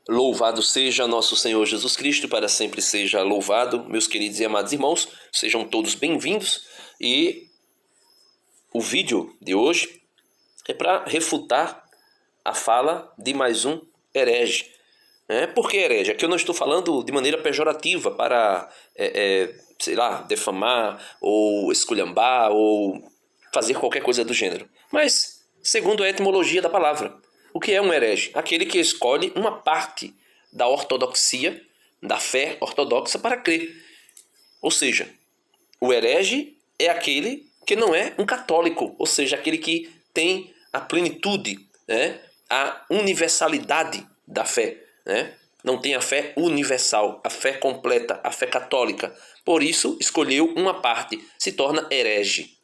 Louvado seja nosso Senhor Jesus Cristo, para sempre seja louvado. Meus queridos e amados irmãos, sejam todos bem-vindos. E o vídeo de hoje é para refutar a fala de mais um herege. Por que herege? Aqui eu não estou falando de maneira pejorativa para, sei lá, defamar ou esculhambar ou fazer qualquer coisa do gênero. Mas, segundo a etimologia da palavra, o que é um herege? Aquele que escolhe uma parte da ortodoxia, da fé ortodoxa para crer. Ou seja, o herege é aquele que não é um católico, ou seja, aquele que tem a plenitude, a universalidade da fé. Não tem a fé universal, a fé completa, a fé católica. Por isso, escolheu uma parte, se torna herege.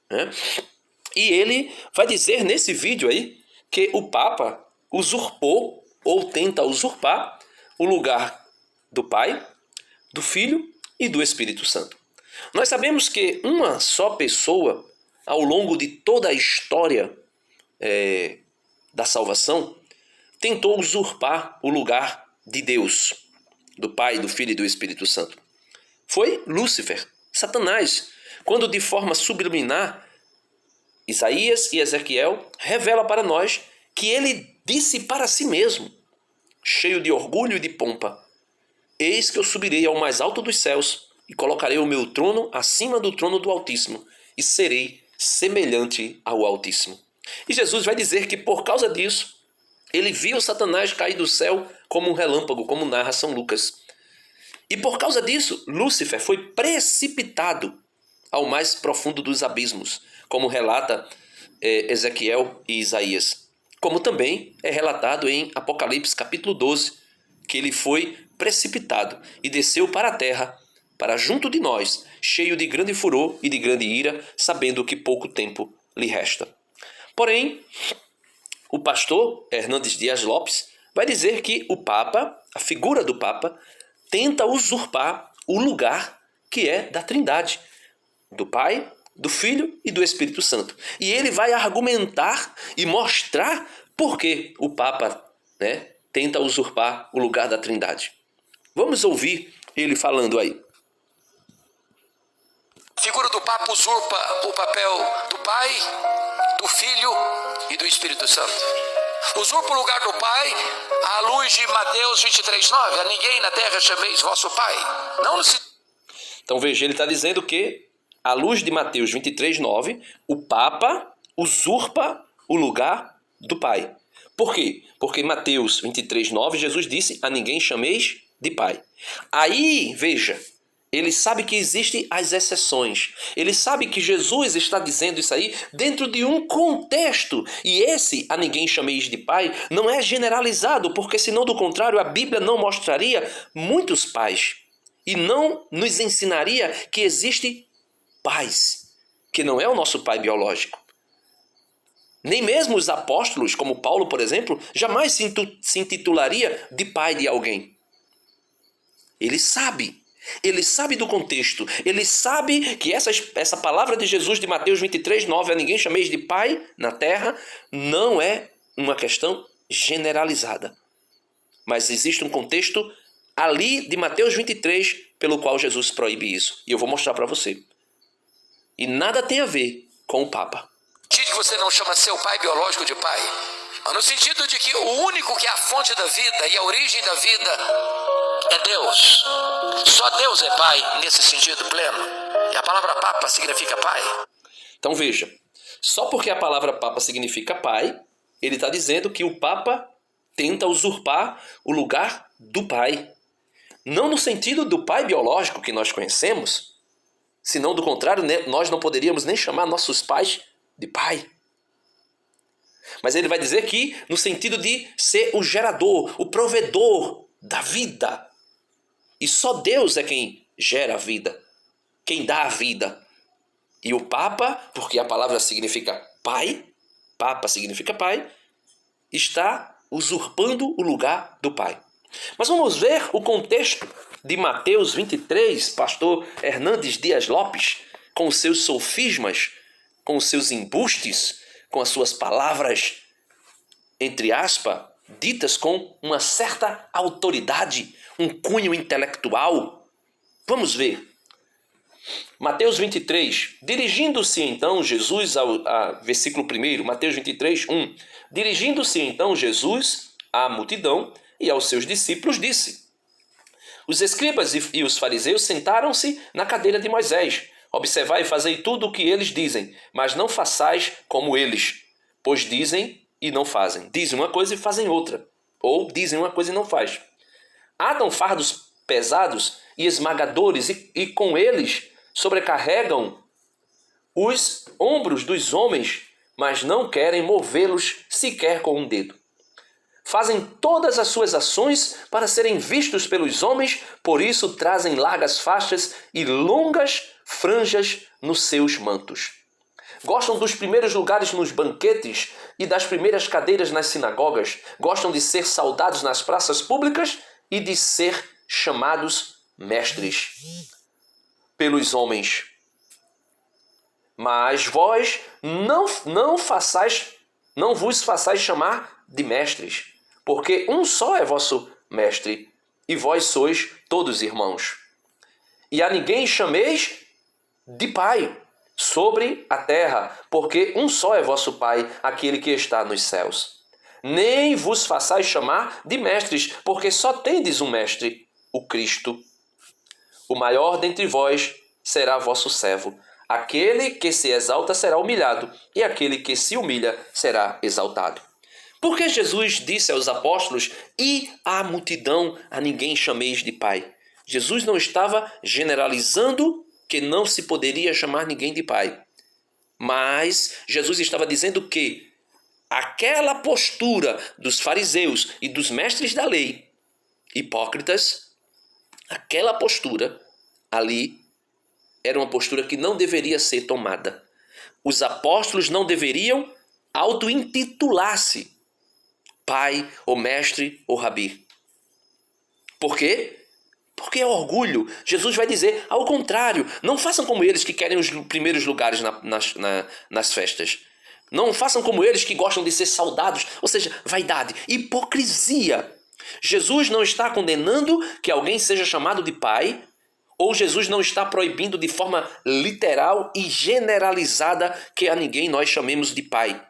E ele vai dizer nesse vídeo aí que o Papa usurpou ou tenta usurpar o lugar do Pai, do Filho e do Espírito Santo. Nós sabemos que uma só pessoa, ao longo de toda a história da salvação, tentou usurpar o lugar de Deus, do Pai, do Filho e do Espírito Santo. Foi Lúcifer, Satanás, quando de forma subliminar, Isaías e Ezequiel revela para nós que ele disse para si mesmo, cheio de orgulho e de pompa: eis que eu subirei ao mais alto dos céus e colocarei o meu trono acima do trono do Altíssimo e serei semelhante ao Altíssimo. E Jesus vai dizer que por causa disso, ele viu Satanás cair do céu como um relâmpago, como narra São Lucas. E por causa disso, Lúcifer foi precipitado ao mais profundo dos abismos, como relata Ezequiel e Isaías. Como também é relatado em Apocalipse capítulo 12, que ele foi precipitado e desceu para a terra, para junto de nós, cheio de grande furor e de grande ira, sabendo que pouco tempo lhe resta. Porém, o pastor Hernandes Dias Lopes vai dizer que o Papa, a figura do Papa, tenta usurpar o lugar que é da Trindade, do Pai, do Filho e do Espírito Santo. E ele vai argumentar e mostrar por que o Papa tenta usurpar o lugar da Trindade. Vamos ouvir ele falando aí. A figura do Papa usurpa o papel do Pai, do Filho e do Espírito Santo. Usurpa o lugar do Pai à luz de Mateus 23:9. A ninguém na terra chameis vosso Pai. Então veja, ele está dizendo que, à luz de Mateus 23:9, o Papa usurpa o lugar do Pai. Por quê? Porque em Mateus 23:9, Jesus disse: a ninguém chameis de Pai. Aí, veja, ele sabe que existem as exceções. Ele sabe que Jesus está dizendo isso aí dentro de um contexto. E esse, a ninguém chameis de Pai, não é generalizado, porque senão, do contrário, a Bíblia não mostraria muitos pais. E não nos ensinaria que existe pais, que não é o nosso pai biológico. Nem mesmo os apóstolos, como Paulo, por exemplo, jamais se intitularia de pai de alguém. Ele sabe do contexto, ele sabe que essa palavra de Jesus de Mateus 23:9, a ninguém chameis de pai na terra, não é uma questão generalizada. Mas existe um contexto ali de Mateus 23, pelo qual Jesus proíbe isso. E eu vou mostrar para você. E nada tem a ver com o Papa. Diz que você não chama seu pai biológico de pai, mas no sentido de que o único que é a fonte da vida e a origem da vida é Deus. Só Deus é pai nesse sentido pleno. E a palavra Papa significa pai. Então veja, só porque a palavra Papa significa pai, ele está dizendo que o Papa tenta usurpar o lugar do pai. Não no sentido do pai biológico que nós conhecemos, senão do contrário, nós não poderíamos nem chamar nossos pais de pai. Mas ele vai dizer que no sentido de ser o gerador, o provedor da vida. E só Deus é quem gera a vida, quem dá a vida. E o Papa, porque a palavra significa pai, Papa significa pai, está usurpando o lugar do pai. Mas vamos ver o contexto de Mateus 23, pastor Hernandes Dias Lopes, com os seus sofismas, com os seus embustes, com as suas palavras, entre aspas, ditas com uma certa autoridade, um cunho intelectual. Vamos ver. Mateus 23, dirigindo-se então Jesus versículo 1, Mateus 23, 1. Dirigindo-se então Jesus à multidão e aos seus discípulos, disse: os escribas e os fariseus sentaram-se na cadeira de Moisés. Observai e fazei tudo o que eles dizem, mas não façais como eles, pois dizem e não fazem. Dizem uma coisa e fazem outra, ou dizem uma coisa e não faz. Atam fardos pesados e esmagadores e com eles sobrecarregam os ombros dos homens, mas não querem movê-los sequer com um dedo. Fazem todas as suas ações para serem vistos pelos homens, por isso trazem largas faixas e longas franjas nos seus mantos. Gostam dos primeiros lugares nos banquetes e das primeiras cadeiras nas sinagogas. Gostam de ser saudados nas praças públicas e de ser chamados mestres pelos homens. Mas vós não vos façais chamar de mestres, porque um só é vosso mestre, e vós sois todos irmãos. E a ninguém chameis de pai sobre a terra, porque um só é vosso Pai, aquele que está nos céus. Nem vos façais chamar de mestres, porque só tendes um mestre, o Cristo. O maior dentre vós será vosso servo. Aquele que se exalta será humilhado, e aquele que se humilha será exaltado. Porque Jesus disse aos apóstolos e à multidão: a ninguém chameis de pai. Jesus não estava generalizando que não se poderia chamar ninguém de pai. Mas Jesus estava dizendo que aquela postura dos fariseus e dos mestres da lei, hipócritas, aquela postura ali era uma postura que não deveria ser tomada. Os apóstolos não deveriam auto-intitular-se pai, ou mestre, ou rabi. Por quê? Porque é orgulho. Jesus vai dizer, ao contrário, não façam como eles que querem os primeiros lugares nas festas. Não façam como eles que gostam de ser saudados, ou seja, vaidade, hipocrisia. Jesus não está condenando que alguém seja chamado de pai, ou Jesus não está proibindo de forma literal e generalizada que a ninguém nós chamemos de pai.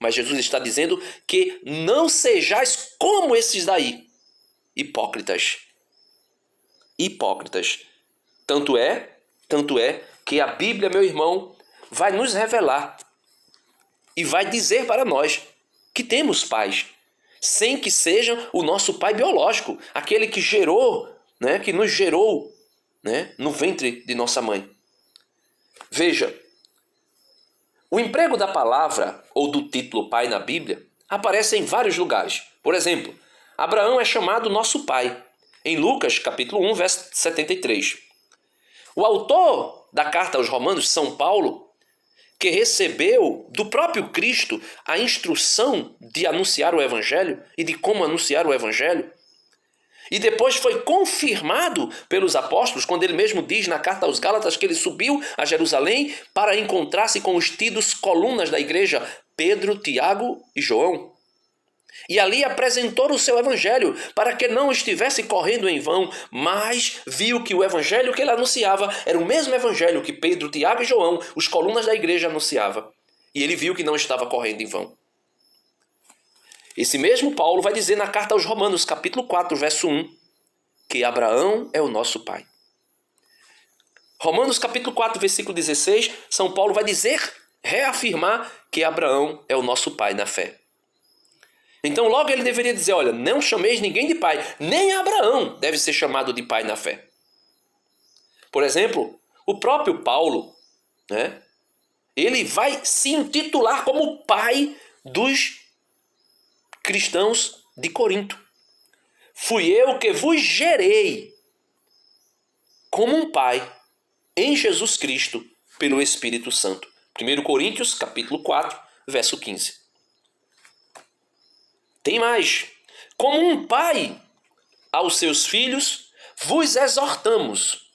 Mas Jesus está dizendo que não sejais como esses daí, hipócritas. Hipócritas. Tanto é que a Bíblia, meu irmão, vai nos revelar e vai dizer para nós que temos pais, sem que seja o nosso pai biológico, aquele que gerou, que nos gerou, no ventre de nossa mãe. Veja, o emprego da palavra ou do título pai na Bíblia aparece em vários lugares. Por exemplo, Abraão é chamado nosso pai, em Lucas capítulo 1, verso 73. O autor da carta aos Romanos, São Paulo, que recebeu do próprio Cristo a instrução de anunciar o Evangelho e de como anunciar o Evangelho, e depois foi confirmado pelos apóstolos, quando ele mesmo diz na carta aos Gálatas que ele subiu a Jerusalém para encontrar-se com os tidos colunas da igreja, Pedro, Tiago e João. E ali apresentou o seu evangelho para que não estivesse correndo em vão, mas viu que o evangelho que ele anunciava era o mesmo evangelho que Pedro, Tiago e João, os colunas da igreja, anunciava. E ele viu que não estava correndo em vão. Esse mesmo Paulo vai dizer na carta aos Romanos, capítulo 4, verso 1, que Abraão é o nosso pai. Romanos, capítulo 4, versículo 16, São Paulo vai dizer, reafirmar que Abraão é o nosso pai na fé. Então logo ele deveria dizer, olha, não chameis ninguém de pai, nem Abraão deve ser chamado de pai na fé. Por exemplo, o próprio Paulo, ele vai se intitular como pai dos cristãos de Corinto. Fui eu que vos gerei como um pai em Jesus Cristo pelo Espírito Santo. 1 Coríntios, capítulo 4, verso 15. Tem mais. Como um pai aos seus filhos, vos exortamos.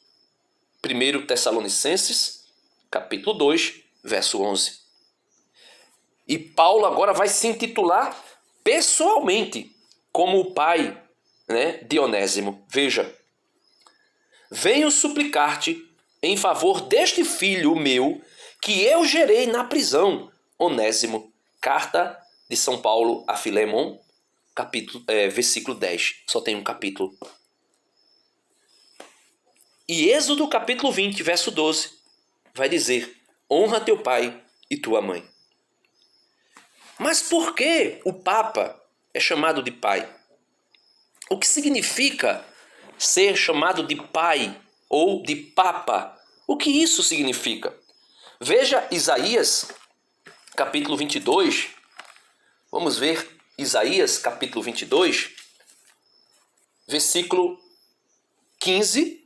1 Tessalonicenses, capítulo 2, verso 11. E Paulo agora vai se intitular pessoalmente como o pai, né, de Onésimo. Veja, venho suplicar-te em favor deste filho meu que eu gerei na prisão, Onésimo. Carta de São Paulo a Filemon, versículo 10. Só tem um capítulo. E Êxodo capítulo 20, verso 12, vai dizer: honra teu pai e tua mãe. Mas por que o Papa é chamado de pai? O que significa ser chamado de pai ou de Papa? O que isso significa? Veja Isaías capítulo 22. Vamos ver Isaías capítulo 22, versículo 15.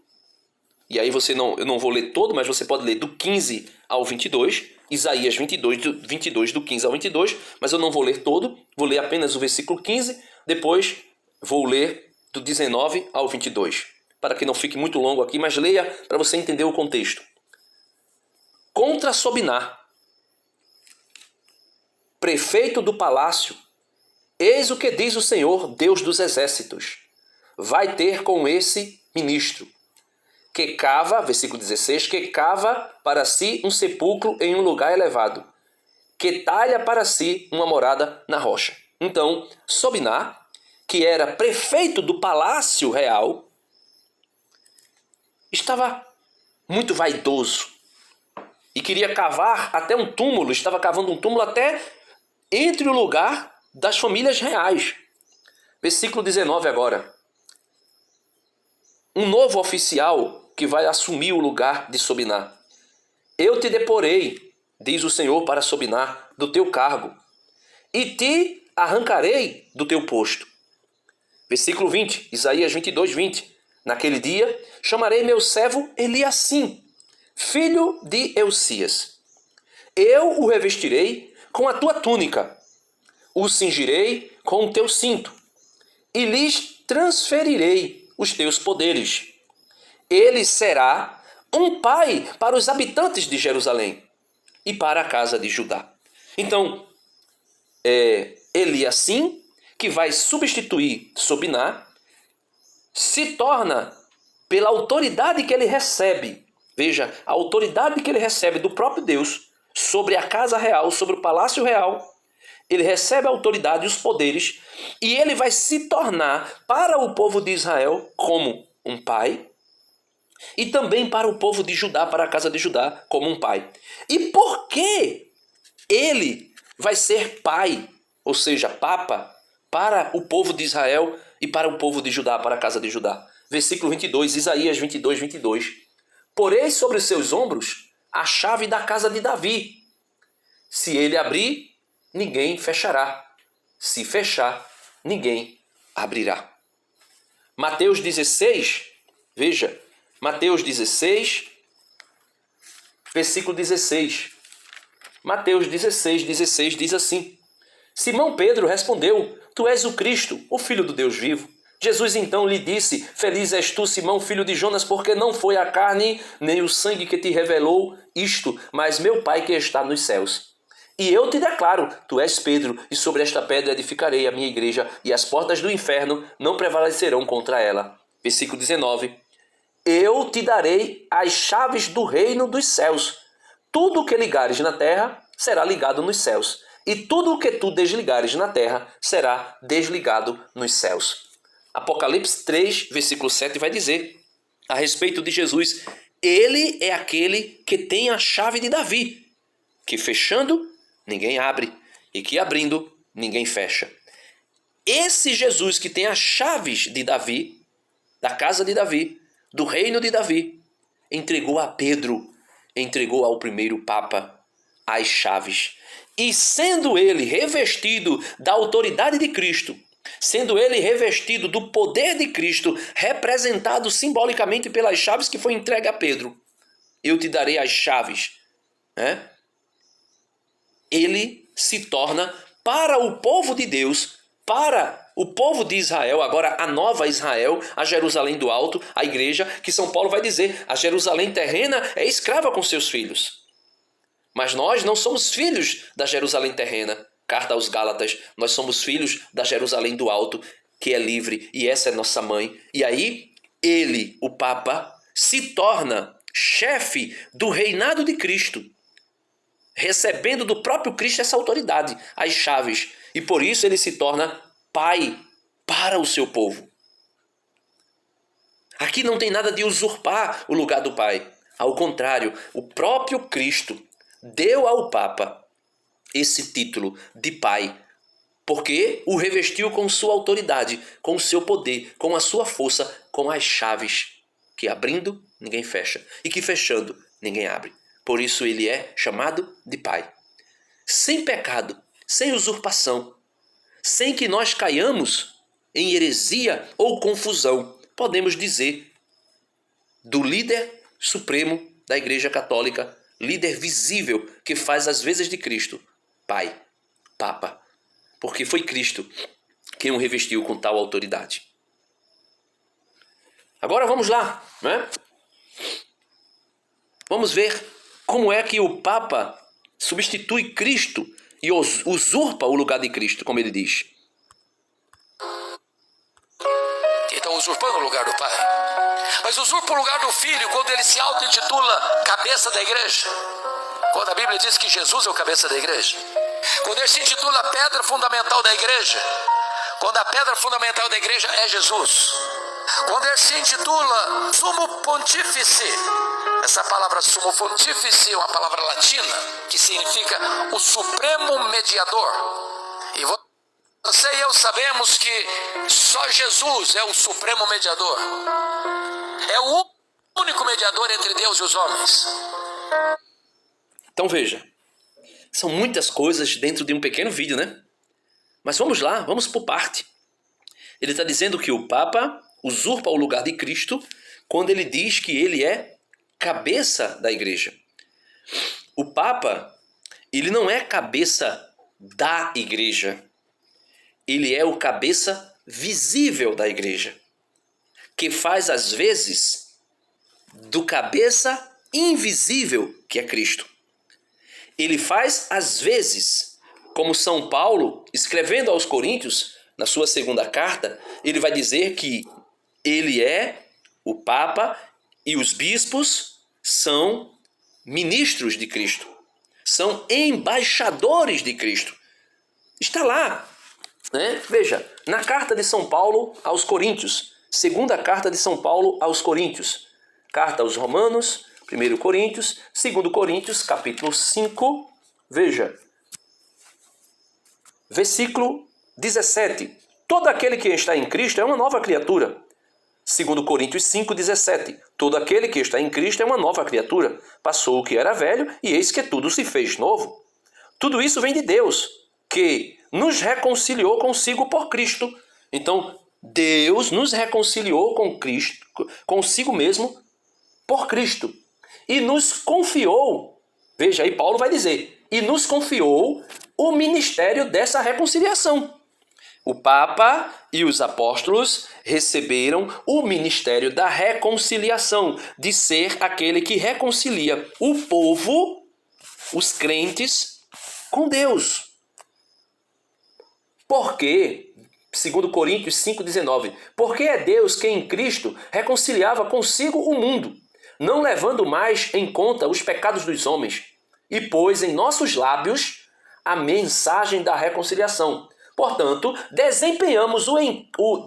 E aí eu não vou ler todo, mas você pode ler do 15 ao 22. Isaías 22 do 15 ao 22. Mas eu não vou ler todo. Vou ler apenas o versículo 15. Depois vou ler do 19 ao 22. Para que não fique muito longo aqui, mas leia para você entender o contexto. Contra Sobiná, prefeito do palácio, eis o que diz o Senhor, Deus dos exércitos. Vai ter com esse ministro, que cava, versículo 16, que cava para si um sepulcro em um lugar elevado, que talha para si uma morada na rocha. Então, Sobiná, que era prefeito do palácio real, estava muito vaidoso e queria cavar até um túmulo, estava cavando um túmulo até entre o lugar das famílias reais. Versículo 19 agora. Um novo oficial que vai assumir o lugar de Sobiná. Eu te deporei, diz o Senhor para Sobiná, do teu cargo, e te arrancarei do teu posto. Versículo 20, Isaías 22, 20. Naquele dia chamarei meu servo Eliacim, filho de Elcias. Eu o revestirei com a tua túnica, o cingirei com o teu cinto, e lhes transferirei os teus poderes. Ele será um pai para os habitantes de Jerusalém e para a casa de Judá. Então, Eliacim, que vai substituir Sobiná, se torna, pela autoridade que ele recebe, veja, a autoridade que ele recebe do próprio Deus sobre a casa real, sobre o palácio real, ele recebe a autoridade e os poderes, e ele vai se tornar para o povo de Israel como um pai, e também para o povo de Judá, para a casa de Judá, como um pai. E por que ele vai ser pai, ou seja, papa, para o povo de Israel e para o povo de Judá, para a casa de Judá? Versículo 22, Isaías 22, 22. Porei sobre os seus ombros a chave da casa de Davi. Se ele abrir, ninguém fechará. Se fechar, ninguém abrirá. Mateus 16, veja, Mateus 16, versículo 16. Mateus 16, 16 diz assim: Simão Pedro respondeu: Tu és o Cristo, o Filho do Deus vivo. Jesus então lhe disse: Feliz és tu, Simão, filho de Jonas, porque não foi a carne nem o sangue que te revelou isto, mas meu Pai que está nos céus. E eu te declaro, tu és Pedro, e sobre esta pedra edificarei a minha igreja, e as portas do inferno não prevalecerão contra ela. Versículo 19. Eu te darei as chaves do reino dos céus. Tudo o que ligares na terra será ligado nos céus, e tudo o que tu desligares na terra será desligado nos céus. Apocalipse 3, versículo 7 vai dizer a respeito de Jesus: Ele é aquele que tem a chave de Davi, que fechando, ninguém abre, e que abrindo, ninguém fecha. Esse Jesus que tem as chaves de Davi, da casa de Davi, do reino de Davi, entregou a Pedro, entregou ao primeiro Papa as chaves. E sendo ele revestido da autoridade de Cristo, sendo ele revestido do poder de Cristo, representado simbolicamente pelas chaves que foi entregue a Pedro, eu te darei as chaves, né? Ele se torna para o povo de Deus, para o povo de Israel, agora a nova Israel, a Jerusalém do Alto, a igreja, que São Paulo vai dizer, a Jerusalém terrena é escrava com seus filhos. Mas nós não somos filhos da Jerusalém terrena. Carta aos Gálatas, nós somos filhos da Jerusalém do Alto, que é livre, e essa é nossa mãe. E aí, ele, o Papa, se torna chefe do reinado de Cristo, recebendo do próprio Cristo essa autoridade, as chaves. E por isso ele se torna pai para o seu povo. Aqui não tem nada de usurpar o lugar do pai. Ao contrário, o próprio Cristo deu ao Papa esse título de pai, porque o revestiu com sua autoridade, com o seu poder, com a sua força, com as chaves, que abrindo, ninguém fecha, e que fechando, ninguém abre. Por isso ele é chamado de pai. Sem pecado, sem usurpação, sem que nós caiamos em heresia ou confusão, podemos dizer do líder supremo da Igreja Católica, líder visível que faz as vezes de Cristo, pai, Papa, porque foi Cristo quem o revestiu com tal autoridade. Agora vamos lá, né? Vamos ver como é que o Papa substitui Cristo e usurpa o lugar de Cristo, como ele diz. Então, usurpando o lugar do Pai. Mas usurpa o lugar do Filho quando ele se auto-intitula cabeça da igreja. Quando a Bíblia diz que Jesus é o cabeça da igreja. Quando ele se intitula pedra fundamental da igreja. Quando a pedra fundamental da igreja é Jesus. Quando ele se intitula sumo pontífice. Essa palavra sumo pontífice é uma palavra latina que significa o supremo mediador. E você e eu sabemos que só Jesus é o supremo mediador. É o único mediador entre Deus e os homens. Então veja, são muitas coisas dentro de um pequeno vídeo, né? Mas vamos lá, vamos por parte. Ele está dizendo que o Papa usurpa o lugar de Cristo quando ele diz que ele é cabeça da igreja. O Papa, ele não é cabeça da igreja. Ele é o cabeça visível da igreja, que faz às vezes do cabeça invisível, que é Cristo. Ele faz às vezes, como São Paulo, escrevendo aos Coríntios, na sua segunda carta, ele vai dizer que ele é o Papa e os bispos são ministros de Cristo, são embaixadores de Cristo. Está lá, né? Veja, na carta de São Paulo aos Coríntios, segunda carta de São Paulo aos Coríntios, carta aos Romanos, 1 Coríntios, 2 Coríntios, capítulo 5, veja, versículo 17. Todo aquele que está em Cristo é uma nova criatura. 2 Coríntios 5, 17. Todo aquele que está em Cristo é uma nova criatura. Passou o que era velho e eis que tudo se fez novo. Tudo isso vem de Deus, que nos reconciliou consigo por Cristo. Então, Deus nos reconciliou com Cristo, consigo mesmo, por Cristo. E nos confiou, veja aí Paulo vai dizer, e nos confiou o ministério dessa reconciliação. O Papa e os apóstolos receberam o ministério da reconciliação, de ser aquele que reconcilia o povo, os crentes, com Deus. Por quê? 2 Coríntios 5,19. Porque é Deus quem em Cristo reconciliava consigo o mundo, não levando mais em conta os pecados dos homens, e pôs em nossos lábios a mensagem da reconciliação. Portanto, desempenhamos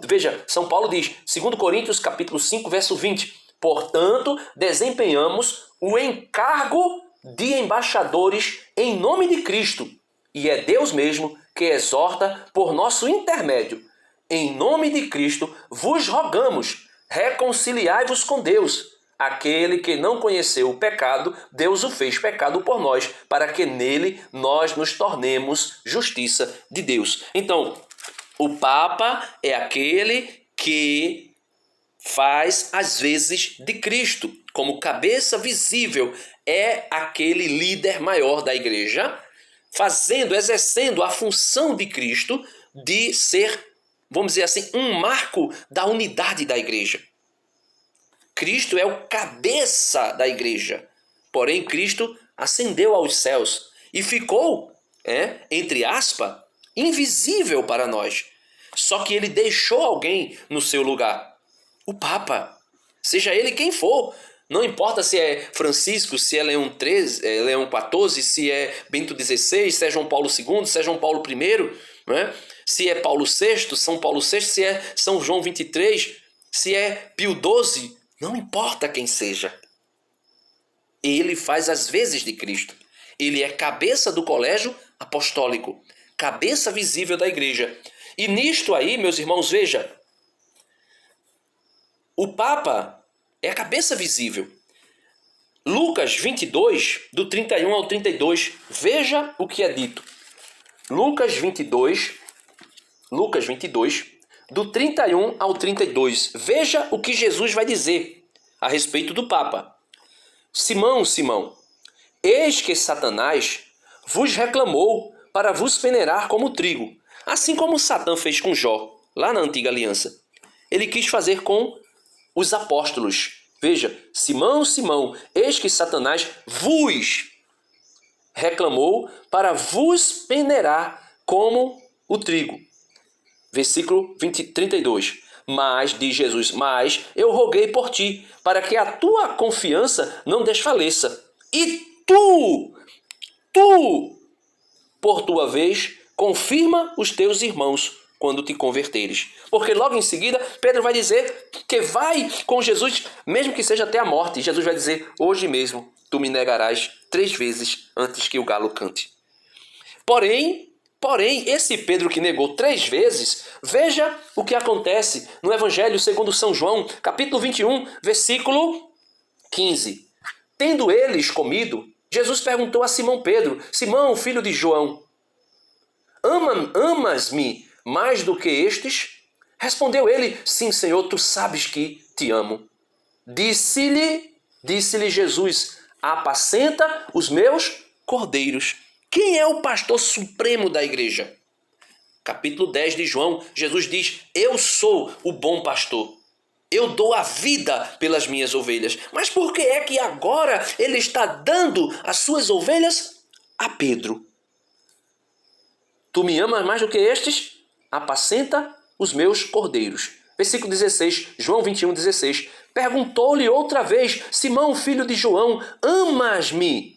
veja, São Paulo diz, 2 Coríntios capítulo 5, verso 20. Portanto, desempenhamos o encargo de embaixadores em nome de Cristo. E é Deus mesmo que exorta por nosso intermédio. Em nome de Cristo vos rogamos, reconciliai-vos com Deus. Aquele que não conheceu o pecado, Deus o fez pecado por nós, para que nele nós nos tornemos justiça de Deus. Então, o Papa é aquele que faz as vezes de Cristo, como cabeça visível, é aquele líder maior da igreja, exercendo a função de Cristo de ser, vamos dizer assim, um marco da unidade da igreja. Cristo é o cabeça da igreja. Porém, Cristo ascendeu aos céus e ficou entre aspas, invisível para nós. Só que ele deixou alguém no seu lugar. O Papa. Seja ele quem for. Não importa se é Francisco, se é Leão XIV, se é Bento XVI, se é João Paulo II, se é João Paulo I, né? Se é Paulo VI, São Paulo VI, se é São João XXIII, se é Pio XII. Não importa quem seja. Ele faz as vezes de Cristo. Ele é cabeça do colégio apostólico, cabeça visível da igreja. E nisto aí, meus irmãos, veja, o Papa é a cabeça visível. Lucas 22, do 31 ao 32, veja o que é dito. Lucas 22, do 31 ao 32. Veja o que Jesus vai dizer a respeito do Papa. Simão, Simão, eis que Satanás vos reclamou para vos peneirar como trigo, assim como Satã fez com Jó, lá na antiga aliança. Ele quis fazer com os apóstolos. Veja, Simão, Simão, eis que Satanás vos reclamou para vos peneirar como o trigo. Versículo 32. Mas, diz Jesus, mas eu roguei por ti, para que a tua confiança não desfaleça. E tu, por tua vez, confirma os teus irmãos quando te converteres. Porque logo em seguida, Pedro vai dizer que vai com Jesus, mesmo que seja até a morte. Jesus vai dizer, hoje mesmo tu me negarás 3 vezes antes que o galo cante. Porém, esse Pedro que negou 3 vezes, veja o que acontece no Evangelho segundo São João, capítulo 21, versículo 15. Tendo eles comido, Jesus perguntou a Simão Pedro, Simão, filho de João, amas-me mais do que estes? Respondeu ele, sim, Senhor, tu sabes que te amo. Disse-lhe Jesus, apacenta os meus cordeiros. Quem é o pastor supremo da igreja? Capítulo 10 de João, Jesus diz, eu sou o bom pastor. Eu dou a vida pelas minhas ovelhas. Mas por que é que agora ele está dando as suas ovelhas a Pedro? Tu me amas mais do que estes? Apacenta os meus cordeiros. Versículo 16, João 21, 16. Perguntou-lhe outra vez, Simão, filho de João, amas-me?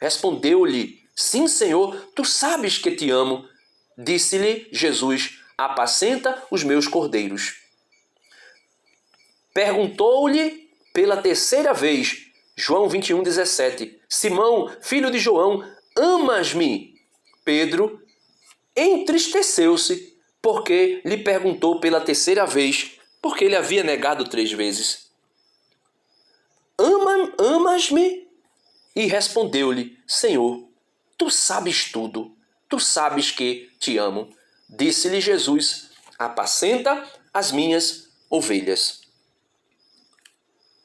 Respondeu-lhe, sim, Senhor, tu sabes que te amo. Disse-lhe Jesus, apacenta os meus cordeiros. Perguntou-lhe pela 3ª vez, João 21, 17. Simão, filho de João, amas-me? Pedro entristeceu-se porque lhe perguntou pela 3ª vez, porque ele havia negado 3 vezes. Amas-me? E respondeu-lhe, Senhor, tu sabes tudo, tu sabes que te amo. Disse-lhe Jesus, apacenta as minhas ovelhas.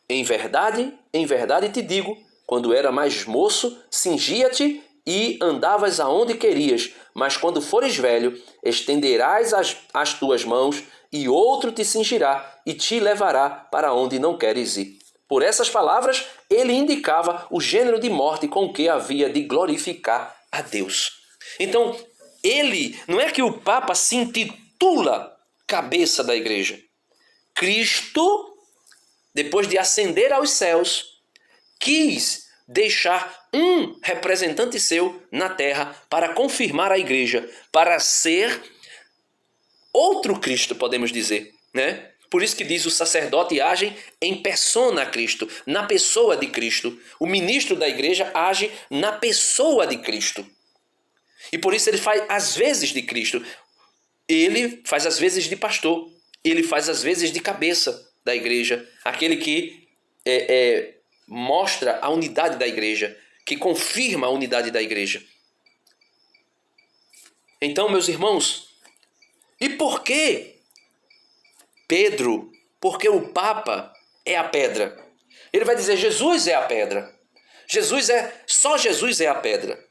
Em verdade te digo, quando era mais moço, cingia-te e andavas aonde querias, mas quando fores velho, estenderás as tuas mãos e outro te cingirá e te levará para onde não queres ir. Por essas palavras, ele indicava o gênero de morte com que havia de glorificar a Deus. Então, não é que o Papa se intitula cabeça da igreja. Cristo, depois de ascender aos céus, quis deixar um representante seu na terra para confirmar a igreja, para ser outro Cristo, podemos dizer, né? Por isso que diz o sacerdote age em persona Cristo, na pessoa de Cristo. O ministro da igreja age na pessoa de Cristo. E por isso ele faz as vezes de Cristo. Ele faz as vezes de pastor. Ele faz as vezes de cabeça da igreja. Aquele que mostra a unidade da igreja, que confirma a unidade da igreja. Então, meus irmãos, e por que Pedro? Porque o Papa é a pedra. Ele vai dizer, Jesus é a pedra. Só Jesus é a pedra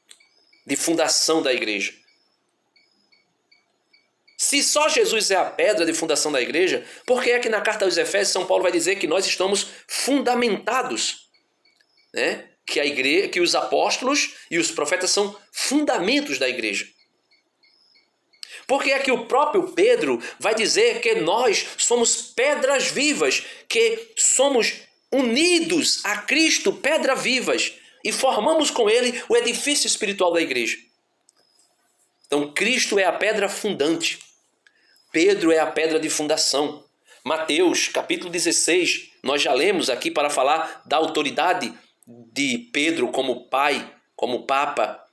de fundação da igreja. Se só Jesus é a pedra de fundação da igreja, por que é que na carta aos Efésios São Paulo vai dizer que nós estamos fundamentados, né? que a igreja, que os apóstolos e os profetas são fundamentos da igreja. Porque é que o próprio Pedro vai dizer que nós somos pedras vivas, que somos unidos a Cristo, pedras vivas, e formamos com ele o edifício espiritual da igreja. Então Cristo é a pedra fundante, Pedro é a pedra de fundação. Mateus capítulo 16, nós já lemos aqui para falar da autoridade de Pedro como pai, como papa,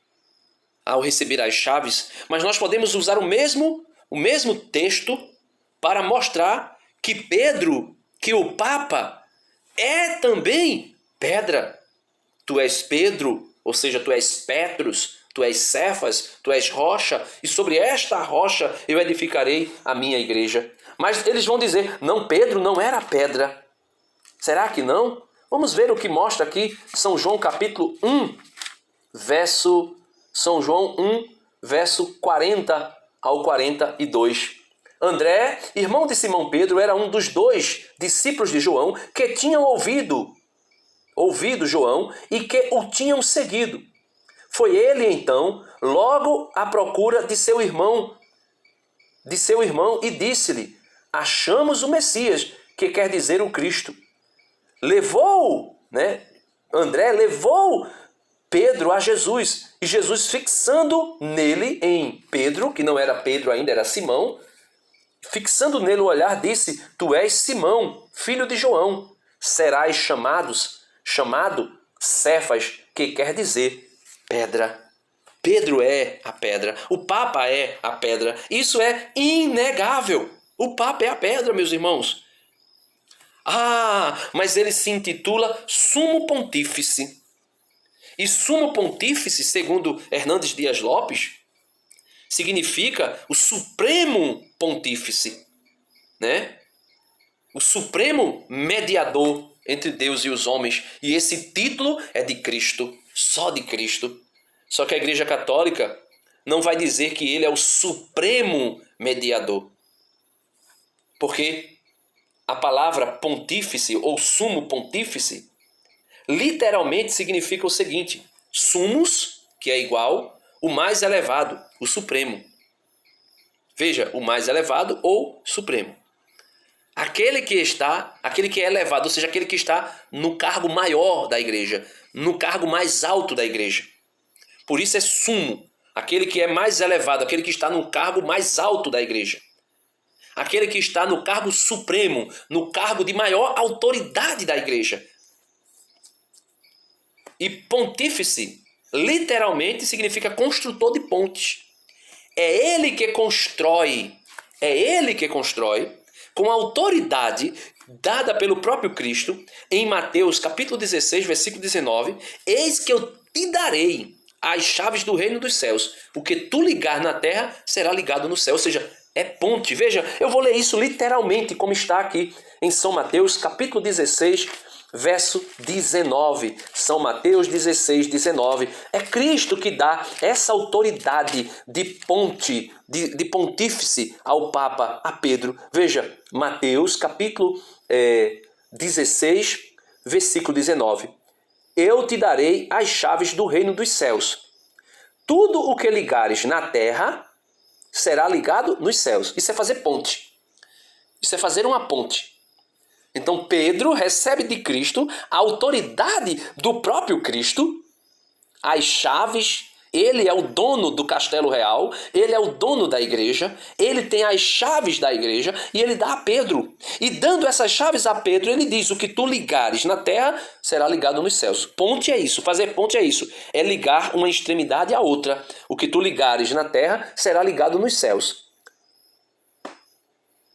ao receber as chaves, mas nós podemos usar o mesmo texto para mostrar que Pedro, que o Papa, é também pedra. Tu és Pedro, ou seja, tu és Petros, tu és Cefas, tu és rocha, e sobre esta rocha eu edificarei a minha igreja. Mas eles vão dizer, não, Pedro não era pedra. Será que não? Vamos ver o que mostra aqui São João capítulo 1, São João 1, verso 40 ao 42. André, irmão de Simão Pedro, era um dos 2 discípulos de João que tinham ouvido João e que o tinham seguido. Foi ele, então, logo à procura de seu irmão e disse-lhe, achamos o Messias, que quer dizer o Cristo. André levou Pedro a Jesus, e Jesus, fixando nele, em Pedro, que não era Pedro ainda, era Simão, fixando nele o olhar, disse, tu és Simão, filho de João, serás chamado Cefas, que quer dizer pedra. Pedro é a pedra, o Papa é a pedra, isso é inegável, o Papa é a pedra, meus irmãos. Mas ele se intitula Sumo Pontífice. E Sumo Pontífice, segundo Hernandes Dias Lopes, significa o Supremo Pontífice, né? O Supremo Mediador entre Deus e os homens. E esse título é de Cristo, só de Cristo. Só que a Igreja Católica não vai dizer que ele é o Supremo Mediador. Porque a palavra pontífice ou sumo pontífice literalmente significa o seguinte, sumos, que é igual, o mais elevado, o supremo. Veja, o mais elevado ou supremo. Aquele que é elevado, ou seja, aquele que está no cargo maior da igreja, no cargo mais alto da igreja. Por isso é sumo, aquele que é mais elevado, aquele que está no cargo mais alto da igreja. Aquele que está no cargo supremo, no cargo de maior autoridade da igreja. E pontífice, literalmente, significa construtor de pontes. É ele que constrói com a autoridade dada pelo próprio Cristo, em Mateus capítulo 16, versículo 19, eis que eu te darei as chaves do reino dos céus. O que tu ligar na terra será ligado no céu. Ou seja, é ponte. Veja, eu vou ler isso literalmente, como está aqui em São Mateus capítulo 16, verso 19. São Mateus 16, 19. É Cristo que dá essa autoridade de ponte, de pontífice ao Papa, a Pedro. Veja, Mateus capítulo 16, versículo 19. Eu te darei as chaves do reino dos céus. Tudo o que ligares na terra será ligado nos céus. Isso é fazer ponte. Isso é fazer uma ponte. Então Pedro recebe de Cristo a autoridade do próprio Cristo, as chaves. Ele é o dono do castelo real, ele é o dono da igreja, ele tem as chaves da igreja e ele dá a Pedro. E dando essas chaves a Pedro, ele diz, o que tu ligares na terra será ligado nos céus. Ponte é isso, fazer ponte é isso, é ligar uma extremidade à outra. O que tu ligares na terra será ligado nos céus.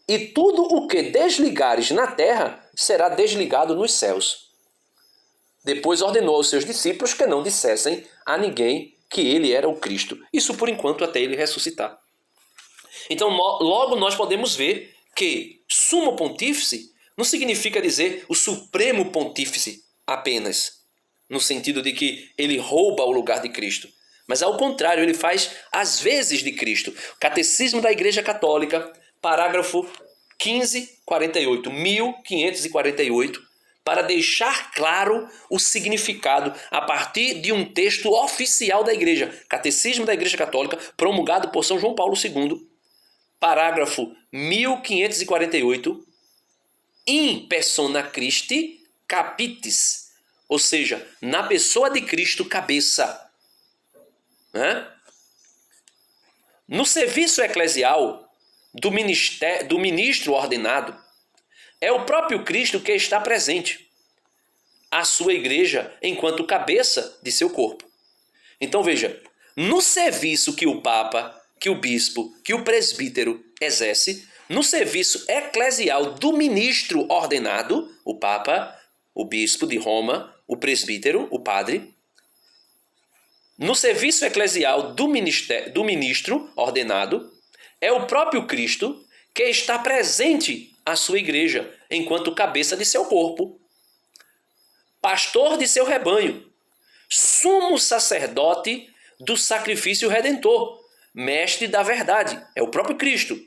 E tudo o que desligares na terra será desligado nos céus. Depois ordenou aos seus discípulos que não dissessem a ninguém que ele era o Cristo. Isso por enquanto até ele ressuscitar. Então logo nós podemos ver que sumo pontífice não significa dizer o supremo pontífice apenas, no sentido de que ele rouba o lugar de Cristo. Mas ao contrário, ele faz as vezes de Cristo. Catecismo da Igreja Católica, parágrafo 1548, 1548, para deixar claro o significado a partir de um texto oficial da Igreja, Catecismo da Igreja Católica, promulgado por São João Paulo II, parágrafo 1548, in persona Christi capitis, ou seja, na pessoa de Cristo, cabeça. No serviço eclesial do ministro ordenado, é o próprio Cristo que está presente, a sua igreja enquanto cabeça de seu corpo. Então veja, no serviço que o Papa, que o bispo, que o presbítero exerce, no serviço eclesial do ministro ordenado, o Papa, o bispo de Roma, o presbítero, o padre, no serviço eclesial do ministro ordenado, é o próprio Cristo que está presente a sua igreja enquanto cabeça de seu corpo, pastor de seu rebanho, sumo sacerdote do sacrifício redentor, mestre da verdade, é o próprio Cristo.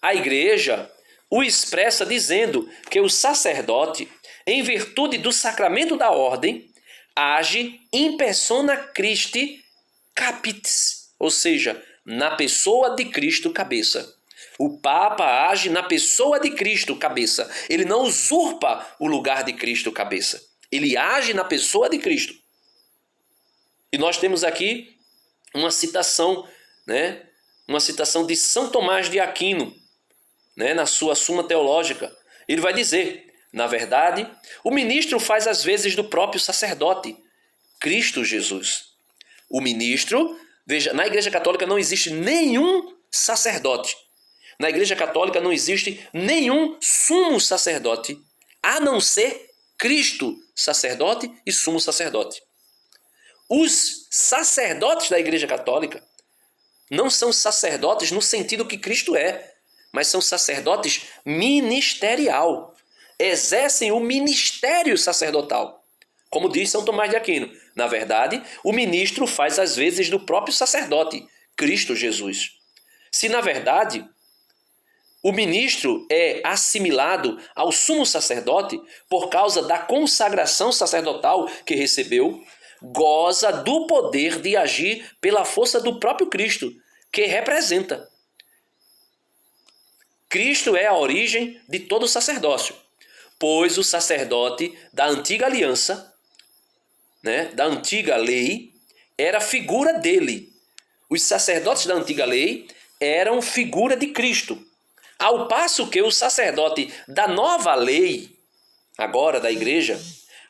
A igreja o expressa dizendo que o sacerdote, em virtude do sacramento da ordem, age in persona Christi capitis, ou seja, na pessoa de Cristo, cabeça. O Papa age na pessoa de Cristo, cabeça. Ele não usurpa o lugar de Cristo, cabeça. Ele age na pessoa de Cristo. E nós temos aqui uma citação, uma citação de São Tomás de Aquino, na sua Suma Teológica. Ele vai dizer, na verdade, o ministro faz as vezes do próprio sacerdote, Cristo Jesus. O ministro, veja, na Igreja Católica não existe nenhum sacerdote. Na Igreja Católica não existe nenhum sumo sacerdote, a não ser Cristo, sacerdote e sumo sacerdote. Os sacerdotes da Igreja Católica não são sacerdotes no sentido que Cristo é, mas são sacerdotes ministerial. Exercem o ministério sacerdotal. Como diz São Tomás de Aquino, na verdade, o ministro faz as vezes do próprio sacerdote, Cristo Jesus. Se, na verdade, o ministro é assimilado ao sumo sacerdote por causa da consagração sacerdotal que recebeu, goza do poder de agir pela força do próprio Cristo, que representa. Cristo é a origem de todo o sacerdócio, pois o sacerdote da antiga aliança, da antiga lei, era figura dele. Os sacerdotes da antiga lei eram figura de Cristo. Ao passo que o sacerdote da nova lei, agora da igreja,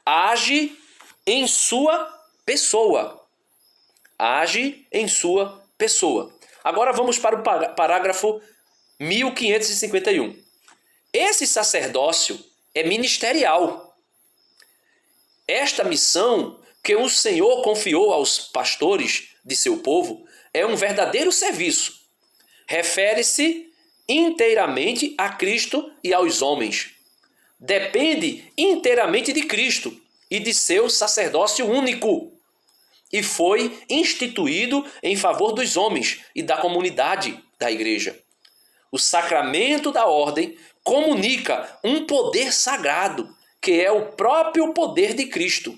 age em sua pessoa. Age em sua pessoa. Agora vamos para o parágrafo 1551. Esse sacerdócio é ministerial. Esta missão que o Senhor confiou aos pastores de seu povo é um verdadeiro serviço. Refere-se inteiramente a Cristo e aos homens. Depende inteiramente de Cristo e de seu sacerdócio único. E foi instituído em favor dos homens e da comunidade da igreja. O sacramento da ordem comunica um poder sagrado, que é o próprio poder de Cristo.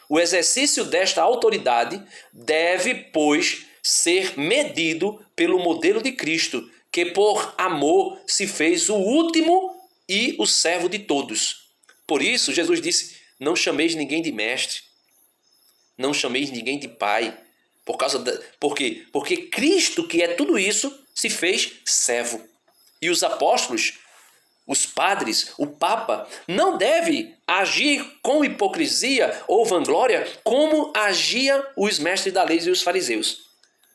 O exercício desta autoridade deve, pois, ser medido pelo modelo de Cristo, que por amor se fez o último e o servo de todos. Por isso, Jesus disse, não chameis ninguém de mestre, não chameis ninguém de pai. Por quê? Porque Cristo, que é tudo isso, se fez servo. E os apóstolos, os padres, o Papa, não deve agir com hipocrisia ou vanglória como agiam os mestres da lei e os fariseus.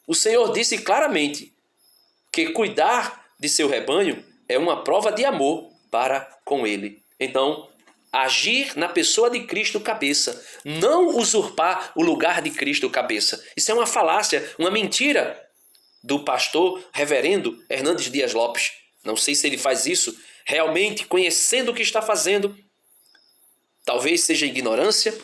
O Senhor disse claramente que cuidar de seu rebanho é uma prova de amor para com ele. Então, agir na pessoa de Cristo cabeça, não usurpar o lugar de Cristo cabeça. Isso é uma falácia, uma mentira do pastor reverendo Hernandes Dias Lopes. Não sei se ele faz isso realmente conhecendo o que está fazendo. Talvez seja ignorância,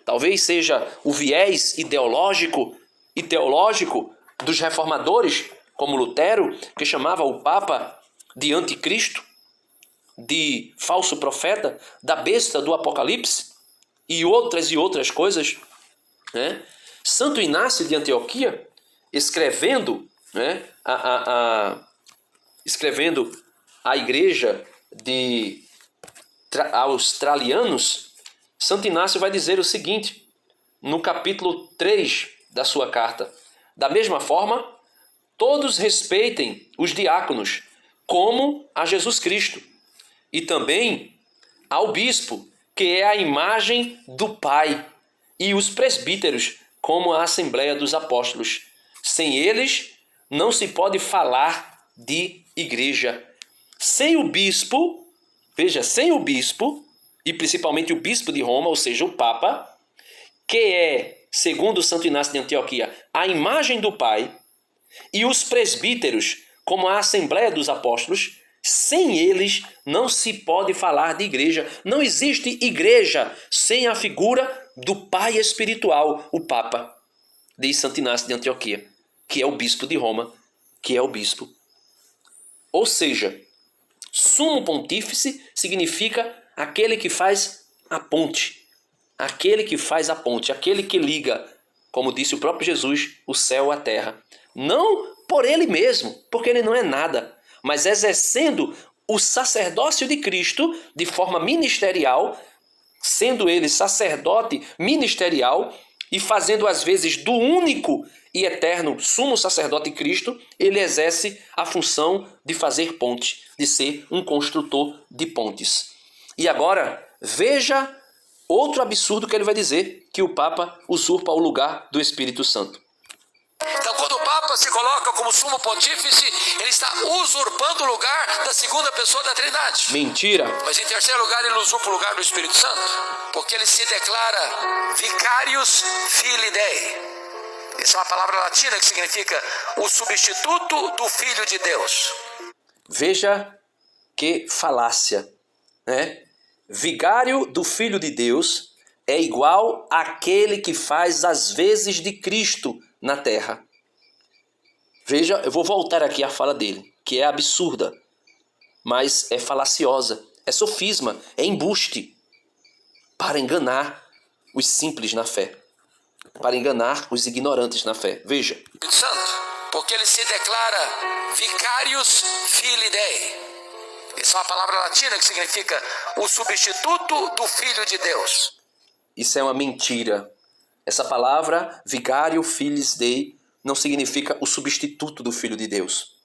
talvez seja o viés ideológico e teológico dos reformadores, como Lutero, que chamava o Papa de anticristo, de falso profeta, da besta do Apocalipse e outras coisas, né? Santo Inácio de Antioquia, escrevendo, né, escrevendo a igreja aos Tralianos, Santo Inácio vai dizer o seguinte, no capítulo 3 da sua carta: da mesma forma, todos respeitem os diáconos como a Jesus Cristo, e também ao bispo, que é a imagem do Pai, e os presbíteros, como a Assembleia dos Apóstolos. Sem eles, não se pode falar de igreja. Sem o bispo, veja, sem o bispo, e principalmente o bispo de Roma, ou seja, o Papa, que é, segundo Santo Inácio de Antioquia, a imagem do Pai, e os presbíteros, como a Assembleia dos Apóstolos, sem eles não se pode falar de igreja. Não existe igreja sem a figura do Pai espiritual, o Papa, diz Santo Inácio de Antioquia, que é o bispo de Roma, que é o bispo. Ou seja, sumo pontífice significa aquele que faz a ponte, aquele que faz a ponte, aquele que liga, como disse o próprio Jesus, o céu à terra. Não por ele mesmo, porque ele não é nada, mas exercendo o sacerdócio de Cristo de forma ministerial, sendo ele sacerdote ministerial e fazendo às vezes do único e eterno sumo sacerdote Cristo, ele exerce a função de fazer ponte, de ser um construtor de pontes. E agora, veja outro absurdo que ele vai dizer, que o Papa usurpa o lugar do Espírito Santo. Então, quando o Papa se coloca como sumo pontífice, ele está usurpando o lugar da segunda pessoa da Trindade. Mentira! Mas em terceiro lugar, ele usurpa o lugar do Espírito Santo, porque ele se declara vicarius filii Dei. Essa é uma palavra latina que significa o substituto do Filho de Deus. Veja que falácia, né? Vigário do Filho de Deus é igual àquele que faz as vezes de Cristo na terra. Veja, eu vou voltar aqui à fala dele, que é absurda, mas é falaciosa, é sofisma, é embuste, para enganar os simples na fé, para enganar os ignorantes na fé. Veja. Santo, porque ele se declara vicarius filii Dei. Essa é uma palavra latina que significa o substituto do Filho de Deus. Isso é uma mentira. Essa palavra, vigário filis Dei, não significa o substituto do Filho de Deus.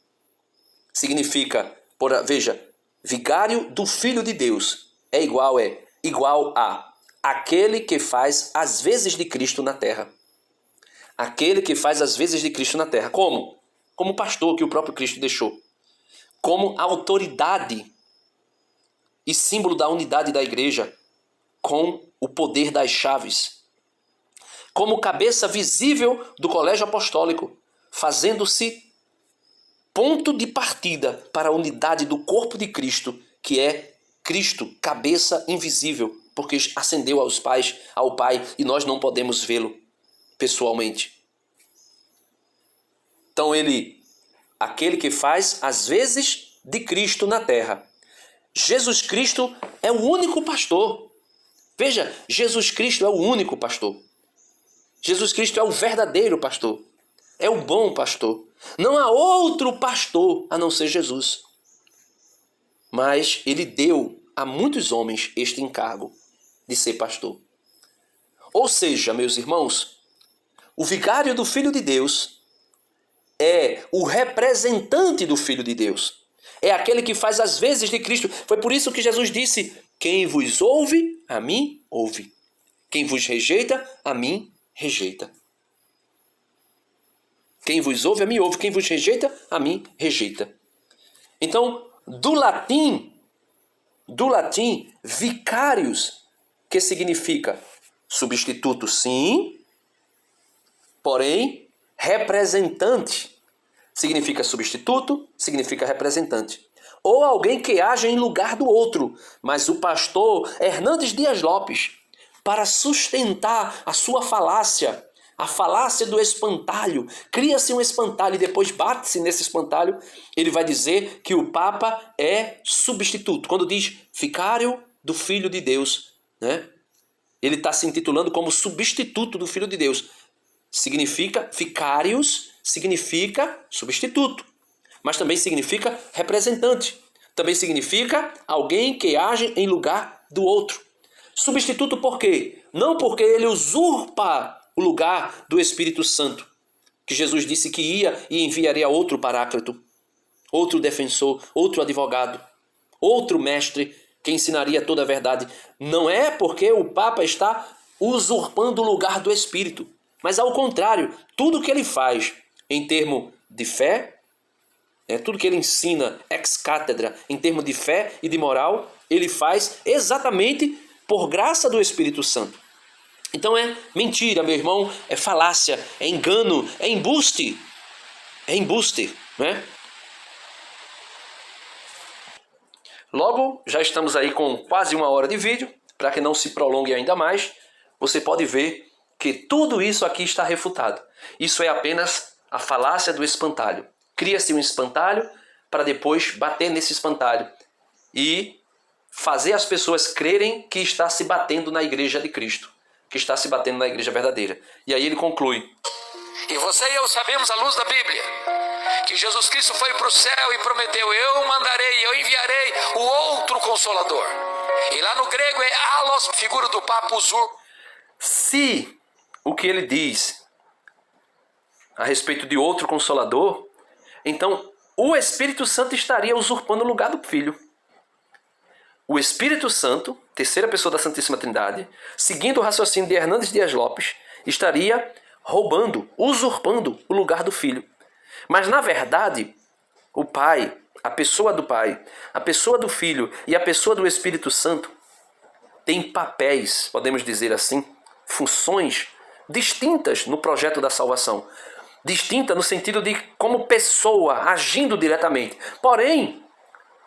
Significa, veja, vigário do Filho de Deus é igual a aquele que faz as vezes de Cristo na terra. Aquele que faz as vezes de Cristo na terra. Como? Como pastor que o próprio Cristo deixou. Como autoridade e símbolo da unidade da igreja, com o poder das chaves. Como cabeça visível do colégio apostólico, fazendo-se ponto de partida para a unidade do corpo de Cristo, que é Cristo, cabeça invisível, porque ascendeu ao Pai e nós não podemos vê-lo pessoalmente. Então aquele que faz as vezes de Cristo na terra. Jesus Cristo é o único pastor. Veja, Jesus Cristo é o único pastor. Jesus Cristo é o verdadeiro pastor. É o bom pastor. Não há outro pastor a não ser Jesus. Mas ele deu a muitos homens este encargo de ser pastor. Ou seja, meus irmãos, o vigário do Filho de Deus é o representante do Filho de Deus. É aquele que faz as vezes de Cristo. Foi por isso que Jesus disse: quem vos ouve, a mim ouve. Quem vos rejeita, a mim rejeita. Quem vos ouve, a mim ouve. Quem vos rejeita, a mim rejeita. Então, do latim, vicarius, que significa substituto, sim, porém, representante. Significa substituto, significa representante. Ou alguém que age em lugar do outro. Mas o pastor Hernandes Dias Lopes, para sustentar a sua falácia A falácia do espantalho. Cria-se um espantalho e depois bate-se nesse espantalho. Ele vai dizer que o Papa é substituto. Quando diz vicário do Filho de Deus, né? Ele está se intitulando como substituto do Filho de Deus. Significa, vicários significa substituto. Mas também significa representante. Também significa alguém que age em lugar do outro. Substituto por quê? Não porque ele usurpa o lugar do Espírito Santo, que Jesus disse que ia e enviaria outro paráclito, outro defensor, outro advogado, outro mestre que ensinaria toda a verdade. Não é porque o Papa está usurpando o lugar do Espírito, mas ao contrário, tudo que ele faz em termos de fé, tudo que ele ensina ex cátedra em termos de fé e de moral, ele faz exatamente por graça do Espírito Santo. Então é mentira, meu irmão, é falácia, é engano, é embuste. É embuste, né? Logo, já estamos aí com quase 1 hora de vídeo, para que não se prolongue ainda mais, você pode ver que tudo isso aqui está refutado. Isso é apenas a falácia do espantalho. Cria-se um espantalho para depois bater nesse espantalho e fazer as pessoas crerem que está se batendo na igreja de Cristo, que está se batendo na igreja verdadeira. E aí ele conclui. E você e eu sabemos à luz da Bíblia que Jesus Cristo foi para o céu e prometeu: eu mandarei, eu enviarei o outro Consolador. E lá no grego é alos, figura do Papa usur. Se o que ele diz a respeito de outro Consolador, então o Espírito Santo estaria usurpando o lugar do Filho. O Espírito Santo, terceira pessoa da Santíssima Trindade, seguindo o raciocínio de Hernandes Dias Lopes, estaria roubando, usurpando o lugar do Filho. Mas, na verdade, o Pai, a pessoa do Pai, a pessoa do Filho e a pessoa do Espírito Santo têm papéis, podemos dizer assim, funções distintas no projeto da salvação. Distinta no sentido de como pessoa, agindo diretamente. Porém,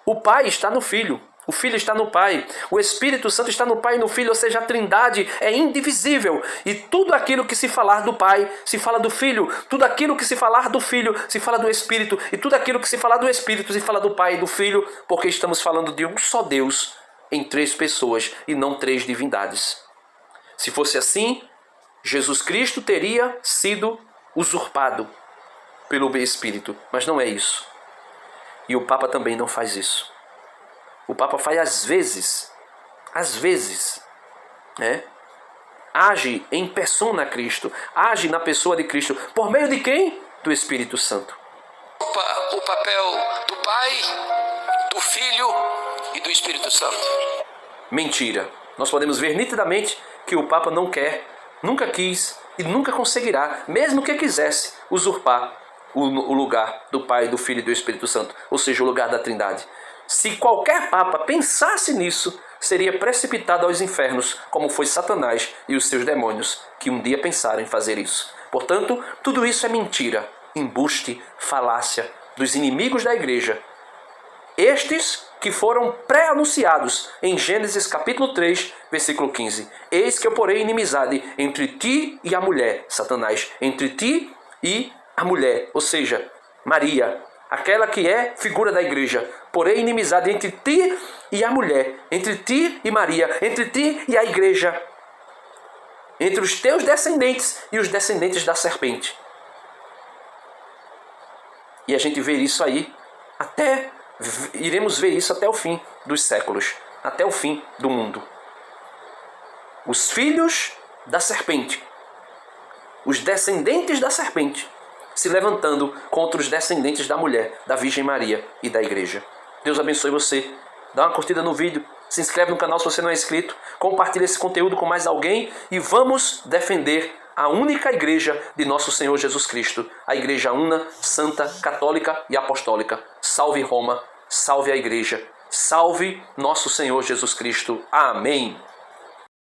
o Pai está no Filho. O Filho está no Pai, o Espírito Santo está no Pai e no Filho, ou seja, a Trindade é indivisível. E tudo aquilo que se falar do Pai, se fala do Filho. Tudo aquilo que se falar do Filho, se fala do Espírito. E tudo aquilo que se falar do Espírito, se fala do Pai e do Filho, porque estamos falando de um só Deus em 3 pessoas e não 3 divindades. Se fosse assim, Jesus Cristo teria sido usurpado pelo Espírito, mas não é isso. E o Papa também não faz isso. O Papa faz às vezes, né? Age em persona Cristo, age na pessoa de Cristo, por meio de quem? Do Espírito Santo. O papel do Pai, do Filho e do Espírito Santo. Mentira. Nós podemos ver nitidamente que o Papa não quer, nunca quis e nunca conseguirá, mesmo que quisesse, usurpar o lugar do Pai, do Filho e do Espírito Santo, ou seja, o lugar da Trindade. Se qualquer Papa pensasse nisso, seria precipitado aos infernos, como foi Satanás e os seus demônios, que um dia pensaram em fazer isso. Portanto, tudo isso é mentira, embuste, falácia dos inimigos da igreja. Estes que foram pré-anunciados em Gênesis capítulo 3, versículo 15. Eis que eu porei inimizade entre ti e a mulher, Satanás, entre ti e a mulher, ou seja, Maria, aquela que é figura da igreja. Porém, inimizade entre ti e a mulher, entre ti e Maria, entre ti e a igreja, entre os teus descendentes e os descendentes da serpente. E a gente vê isso aí, iremos ver isso até o fim dos séculos, até o fim do mundo. Os filhos da serpente, os descendentes da serpente, se levantando contra os descendentes da mulher, da Virgem Maria e da igreja. Deus abençoe você. Dá uma curtida no vídeo, se inscreve no canal se você não é inscrito, compartilha esse conteúdo com mais alguém e vamos defender a única igreja de nosso Senhor Jesus Cristo, a igreja una, santa, católica e apostólica. Salve Roma, salve a igreja, salve nosso Senhor Jesus Cristo. Amém.